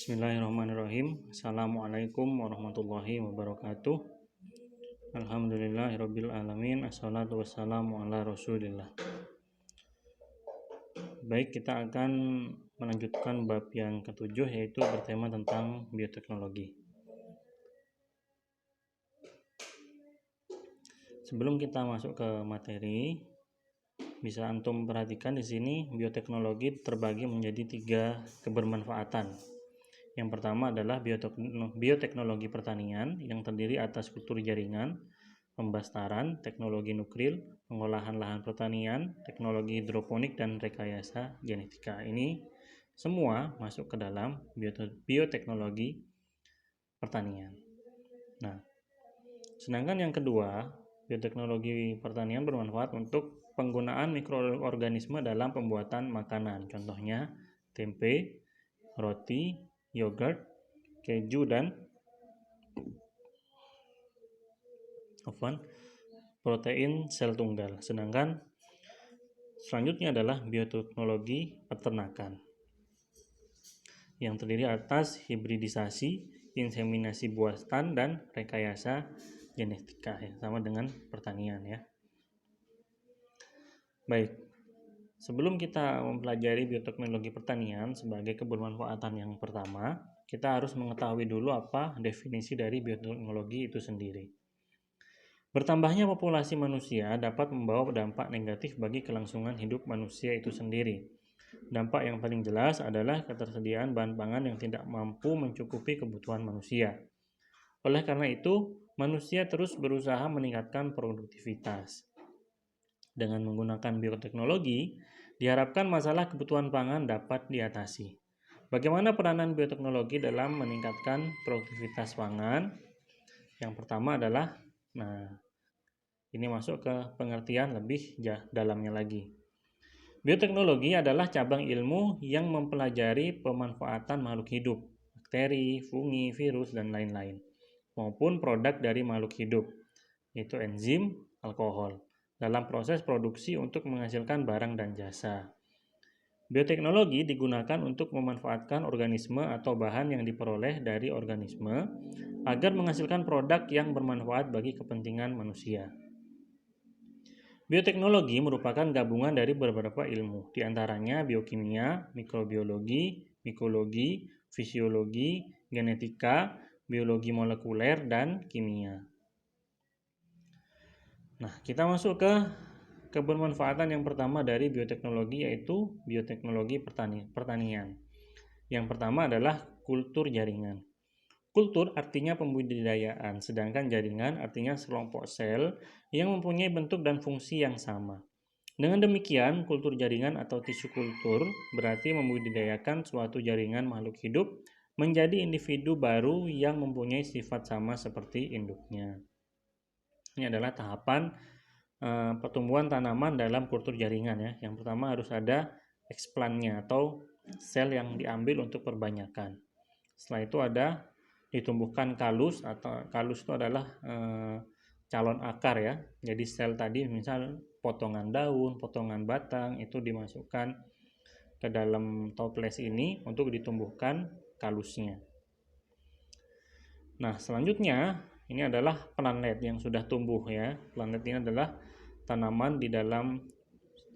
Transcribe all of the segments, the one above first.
Bismillahirrahmanirrahim. Assalamualaikum warahmatullahi wabarakatuh. Alhamdulillahirabbil alamin. Assalatu wassalamu ala Rasulillah. Baik, kita akan melanjutkan bab yang ketujuh, yaitu bertema tentang bioteknologi. Sebelum kita masuk ke materi, bisa antum perhatikan di sini bioteknologi terbagi menjadi 3 kebermanfaatan. Yang pertama adalah bioteknologi pertanian yang terdiri atas kultur jaringan, pembastaran, teknologi nuklir, pengolahan lahan pertanian, teknologi hidroponik, dan rekayasa genetika. Ini semua masuk ke dalam bioteknologi pertanian. Nah, sedangkan yang kedua, bioteknologi pertanian bermanfaat untuk penggunaan mikroorganisme dalam pembuatan makanan. Contohnya tempe, roti, yogurt, keju, dan protein sel tunggal. Sedangkan selanjutnya adalah bioteknologi peternakan yang terdiri atas hibridisasi, inseminasi buatan, dan rekayasa genetika, sama dengan pertanian ya. Baik, sebelum kita mempelajari bioteknologi pertanian sebagai kebermanfaatan yang pertama, kita harus mengetahui dulu apa definisi dari bioteknologi itu sendiri. Bertambahnya populasi manusia dapat membawa dampak negatif bagi kelangsungan hidup manusia itu sendiri. Dampak yang paling jelas adalah ketersediaan bahan pangan yang tidak mampu mencukupi kebutuhan manusia. Oleh karena itu, manusia terus berusaha meningkatkan produktivitas. Dengan menggunakan bioteknologi, diharapkan masalah kebutuhan pangan dapat diatasi. Bagaimana peranan bioteknologi dalam meningkatkan produktivitas pangan? Yang pertama adalah, ini masuk ke pengertian lebih dalamnya lagi. Bioteknologi adalah cabang ilmu yang mempelajari pemanfaatan makhluk hidup, bakteri, fungi, virus, dan lain-lain, maupun produk dari makhluk hidup, yaitu enzim, alkohol, dalam proses produksi untuk menghasilkan barang dan jasa. Bioteknologi digunakan untuk memanfaatkan organisme atau bahan yang diperoleh dari organisme agar menghasilkan produk yang bermanfaat bagi kepentingan manusia. Bioteknologi merupakan gabungan dari beberapa ilmu, di antaranya biokimia, mikrobiologi, mikologi, fisiologi, genetika, biologi molekuler, dan kimia. Nah, kita masuk ke kebermanfaatan yang pertama dari bioteknologi, yaitu bioteknologi pertanian. Yang pertama adalah kultur jaringan. Kultur artinya pembudidayaan, sedangkan jaringan artinya sekelompok sel yang mempunyai bentuk dan fungsi yang sama. Dengan demikian, kultur jaringan atau tisu kultur berarti membudidayakan suatu jaringan makhluk hidup menjadi individu baru yang mempunyai sifat sama seperti induknya. Ini adalah tahapan pertumbuhan tanaman dalam kultur jaringan ya. Yang pertama harus ada eksplannya atau sel yang diambil untuk perbanyakan. Setelah itu ada ditumbuhkan kalus, atau kalus itu adalah calon akar ya. Jadi sel tadi misal potongan daun, potongan batang itu dimasukkan ke dalam toples ini untuk ditumbuhkan kalusnya. Nah, selanjutnya ini adalah planet yang sudah tumbuh ya. Planet ini adalah tanaman di dalam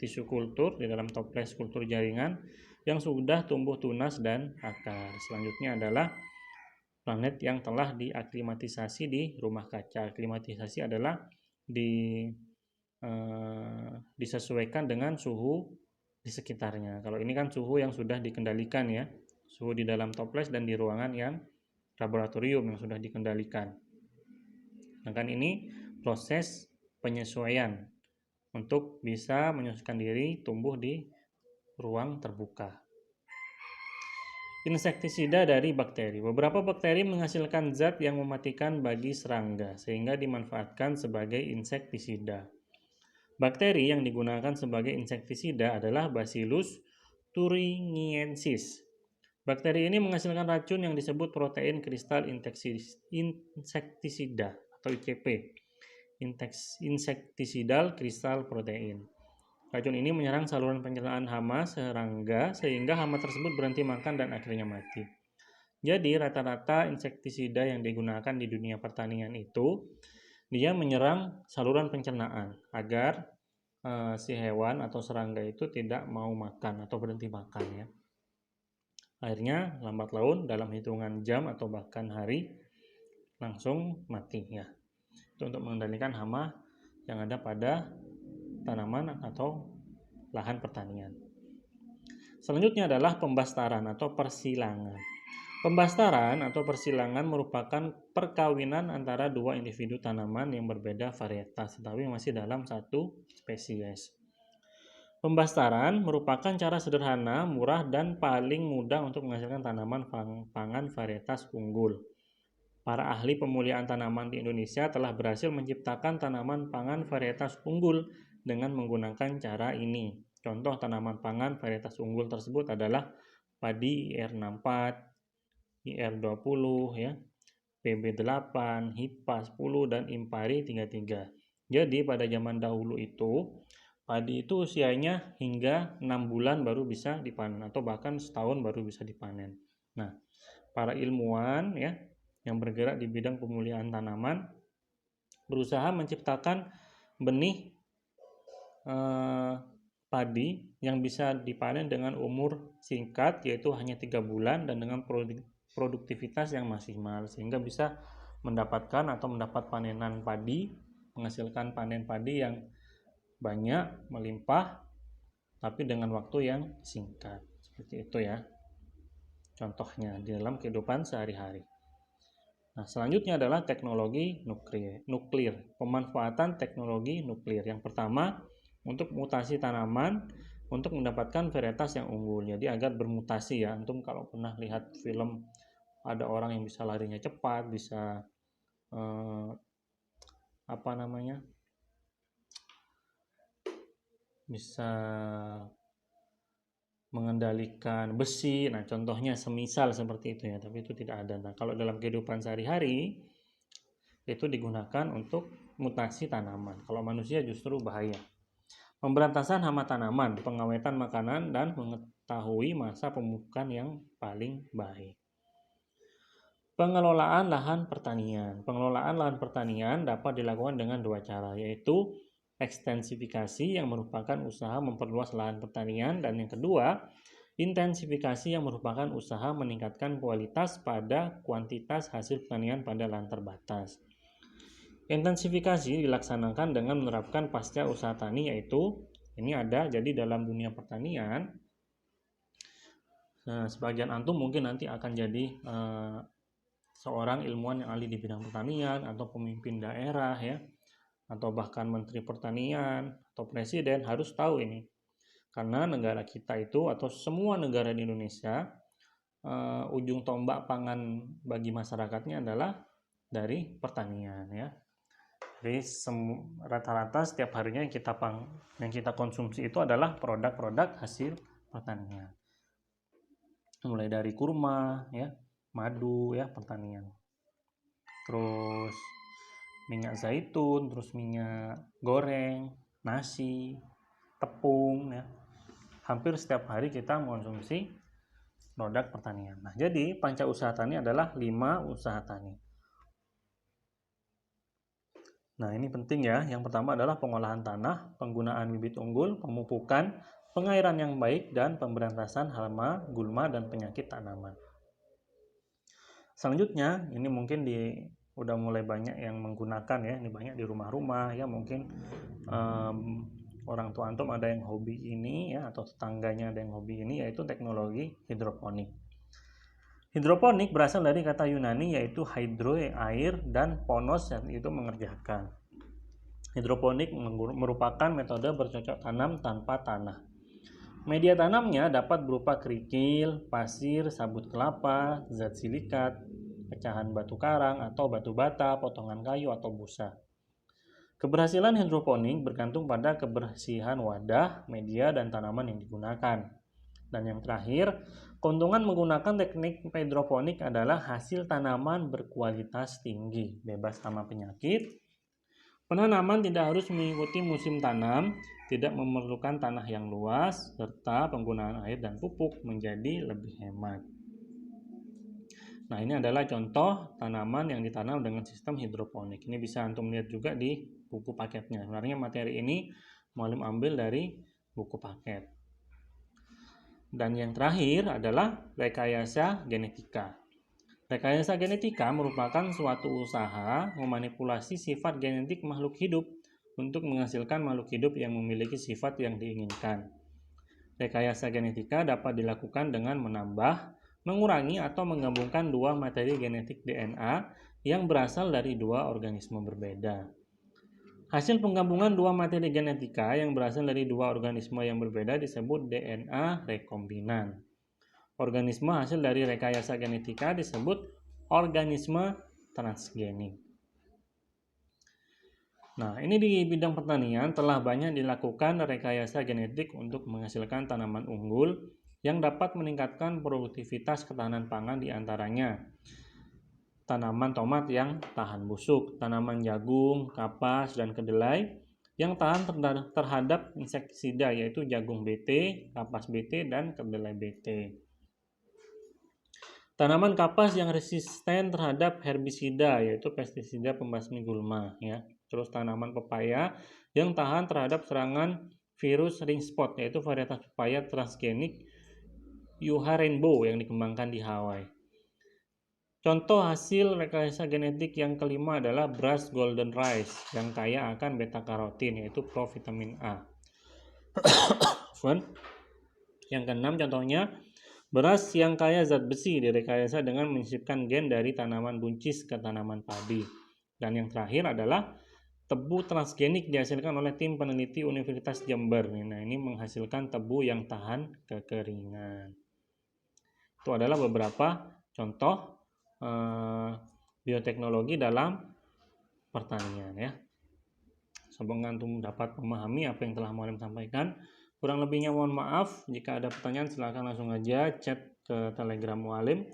tisu kultur, di dalam toples kultur jaringan yang sudah tumbuh tunas dan akar. Selanjutnya adalah planet yang telah diaklimatisasi di rumah kaca. Aklimatisasi adalah disesuaikan dengan suhu di sekitarnya. Kalau ini kan suhu yang sudah dikendalikan ya, suhu di dalam toples dan di ruangan yang laboratorium yang sudah dikendalikan. Sedangkan ini proses penyesuaian untuk bisa menyesuaikan diri tumbuh di ruang terbuka. Insektisida dari bakteri. Beberapa bakteri menghasilkan zat yang mematikan bagi serangga sehingga dimanfaatkan sebagai insektisida. Bakteri yang digunakan sebagai insektisida adalah Bacillus thuringiensis. Bakteri ini menghasilkan racun yang disebut protein kristal insektisida atau ICP, insektisidal kristal protein. Racun ini menyerang saluran pencernaan hama serangga sehingga hama tersebut berhenti makan dan akhirnya mati. Jadi rata-rata insektisida yang digunakan di dunia pertanian itu dia menyerang saluran pencernaan agar si hewan atau serangga itu tidak mau makan atau berhenti makan ya. Akhirnya lambat laun dalam hitungan jam atau bahkan hari langsung mati ya. Itu untuk mengendalikan hama yang ada pada tanaman atau lahan pertanian. Selanjutnya adalah pembastaran atau persilangan. Pembastaran atau persilangan merupakan perkawinan antara dua individu tanaman yang berbeda varietas, tetapi masih dalam satu spesies. Pembastaran merupakan cara sederhana, murah, dan paling mudah untuk menghasilkan tanaman pangan varietas unggul. Para ahli pemulihan tanaman di Indonesia telah berhasil menciptakan tanaman pangan varietas unggul dengan menggunakan cara ini. Contoh tanaman pangan varietas unggul tersebut adalah padi IR64, IR20 ya, PB8, HIPA 10 dan Impari 33. Jadi pada zaman dahulu itu padi itu usianya hingga 6 bulan baru bisa dipanen atau bahkan setahun baru bisa dipanen. Nah, para ilmuwan ya yang bergerak di bidang pemulihan tanaman berusaha menciptakan benih padi yang bisa dipanen dengan umur singkat yaitu hanya 3 bulan dan dengan produktivitas yang maksimal sehingga bisa mendapatkan atau mendapat panenan padi, menghasilkan panen padi yang banyak, melimpah, tapi dengan waktu yang singkat. Seperti itu ya. Contohnya di dalam kehidupan sehari-hari. Nah, selanjutnya adalah teknologi nuklir. Pemanfaatan teknologi nuklir. Yang pertama, untuk mutasi tanaman untuk mendapatkan varietas yang unggul. Jadi agar bermutasi ya. Antum kalau pernah lihat film ada orang yang bisa larinya cepat, bisa bisa mengendalikan besi. Nah, contohnya semisal seperti itu ya, tapi itu tidak ada. Nah, kalau dalam kehidupan sehari-hari itu digunakan untuk mutasi tanaman. Kalau manusia justru bahaya. Pemberantasan hama tanaman, pengawetan makanan, dan mengetahui masa pemupukan yang paling baik. Pengelolaan lahan pertanian. Pengelolaan lahan pertanian dapat dilakukan dengan dua cara, yaitu ekstensifikasi yang merupakan usaha memperluas lahan pertanian, dan yang kedua, intensifikasi yang merupakan usaha meningkatkan kualitas pada kuantitas hasil pertanian pada lahan terbatas. Intensifikasi dilaksanakan dengan menerapkan pasca usaha tani, yaitu ini ada jadi dalam dunia pertanian. Sebagian antum mungkin nanti akan jadi seorang ilmuwan yang ahli di bidang pertanian atau pemimpin daerah ya, atau bahkan menteri pertanian atau presiden harus tahu ini. Karena negara kita itu atau semua negara di Indonesia ujung tombak pangan bagi masyarakatnya adalah dari pertanian ya. Jadi rata-rata setiap harinya yang kita konsumsi itu adalah produk-produk hasil pertanian. Mulai dari kurma ya, madu ya, pertanian. Terus minyak zaitun, terus minyak goreng, nasi, tepung ya. Hampir setiap hari kita mengkonsumsi produk pertanian. Nah, jadi panca usaha tani adalah 5 usaha tani. Nah, ini penting ya. Yang pertama adalah pengolahan tanah, penggunaan bibit unggul, pemupukan, pengairan yang baik, dan pemberantasan hama, gulma, dan penyakit tanaman. Selanjutnya, ini mungkin udah mulai banyak yang menggunakan ya. Ini banyak di rumah-rumah ya. Mungkin orang tua antum ada yang hobi ini ya, atau tetangganya ada yang hobi ini, yaitu teknologi hidroponik. Hidroponik berasal dari kata Yunani yaitu hydro, air, dan ponos yang itu mengerjakan. Hidroponik merupakan metode bercocok tanam tanpa tanah. Media tanamnya dapat berupa kerikil, pasir, sabut kelapa, zat silikat, pecahan batu karang atau batu bata, potongan kayu atau busa. Keberhasilan hidroponik bergantung pada kebersihan wadah, media, dan tanaman yang digunakan. Dan yang terakhir, keuntungan menggunakan teknik hidroponik adalah hasil tanaman berkualitas tinggi, bebas hama penyakit. Penanaman tidak harus mengikuti musim tanam, tidak memerlukan tanah yang luas, serta penggunaan air dan pupuk menjadi lebih hemat. Nah, ini adalah contoh tanaman yang ditanam dengan sistem hidroponik. Ini bisa antum lihat juga di buku paketnya. Sebenarnya materi ini Mualim ambil dari buku paket. Dan yang terakhir adalah rekayasa genetika. Rekayasa genetika merupakan suatu usaha memanipulasi sifat genetik makhluk hidup untuk menghasilkan makhluk hidup yang memiliki sifat yang diinginkan. Rekayasa genetika dapat dilakukan dengan menambah, mengurangi, atau menggabungkan dua materi genetik DNA yang berasal dari dua organisme berbeda. Hasil penggabungan dua materi genetika yang berasal dari dua organisme yang berbeda disebut DNA rekombinan. Organisme hasil dari rekayasa genetika disebut organisme transgenik. Nah, ini di bidang pertanian telah banyak dilakukan rekayasa genetik untuk menghasilkan tanaman unggul yang dapat meningkatkan produktivitas ketahanan pangan, diantaranya tanaman tomat yang tahan busuk, tanaman jagung, kapas, dan kedelai yang tahan terhadap insektisida yaitu jagung BT, kapas BT, dan kedelai BT. Tanaman kapas yang resisten terhadap herbisida yaitu pestisida pembasmi gulma ya. Terus tanaman pepaya yang tahan terhadap serangan virus ring spot yaitu varietas pepaya transgenik Yuha Rainbow yang dikembangkan di Hawaii. Contoh hasil rekayasa genetik yang kelima adalah beras golden rice yang kaya akan beta karotin yaitu provitamin A. Yang keenam contohnya beras yang kaya zat besi direkayasa dengan menyisipkan gen dari tanaman buncis ke tanaman padi. Dan yang terakhir adalah tebu transgenik dihasilkan oleh tim peneliti Universitas Jember. Nah, ini menghasilkan tebu yang tahan kekeringan. Itu adalah beberapa contoh bioteknologi dalam pertanian ya. Semoga antum dapat memahami apa yang telah Mualim sampaikan. Kurang lebihnya mohon maaf. Jika ada pertanyaan silahkan langsung aja chat ke Telegram Mualim.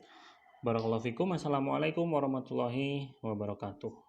Barakallahu fikum. Assalamualaikum warahmatullahi wabarakatuh.